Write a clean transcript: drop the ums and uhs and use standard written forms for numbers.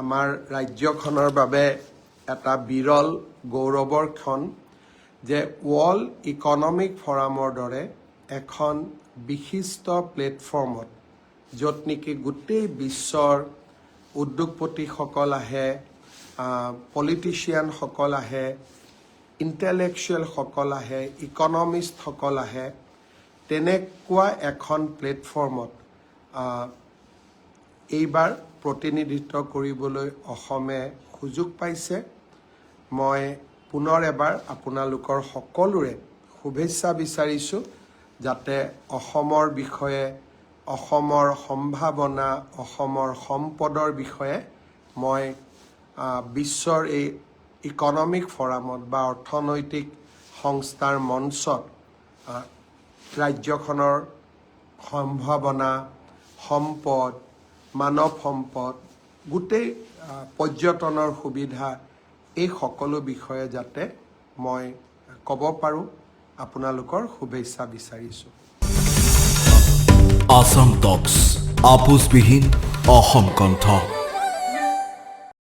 আমাৰ ৰাজ্যখনৰ বাবে এটা বিৰল গৌৰৱৰ ক্ষণ যে ৱৰ্ল্ড ইকনমিক ফৰামৰ দৰে এখন বিশিষ্ট প্লেটফৰ্মত য'ত নেকি গোটেই বিশ্বৰ উদ্যোগপতিসকল আহে, পলিটিচিয়ানসকল আহে, ইণ্টেলেকচুৱেলসকল আহে, ইকনমিষ্টসকল আহে, তেনেকুৱা এখন প্লেটফৰ্মত এইবাৰ প্ৰতিনিধিত্ব কৰিবলৈ অসমে সুযোগ পাইছে। মই পুনৰ এবাৰ আপোনালোকৰ সকলোৰে শুভেচ্ছা বিচাৰিছোঁ যাতে অসমৰ বিষয়ে, অসমৰ সম্ভাৱনা, অসমৰ সম্পদৰ বিষয়ে মই বিশ্বৰ এই ইকনমিক ফৰামত বা অৰ্থনৈতিক সংস্থাৰ মঞ্চত ৰাজ্যখনৰ সম্ভাৱনা, সম্পদ, মানৱ সম্পদ, গোটেই পৰ্যটনৰ সুবিধা, এই সকলো বিষয়ে যাতে মই ক'ব পাৰোঁ, আপোনালোকৰ শুভেচ্ছা বিচাৰিছোঁ। আসাম টক্স, আপোচবিহীন অসম কণ্ঠ।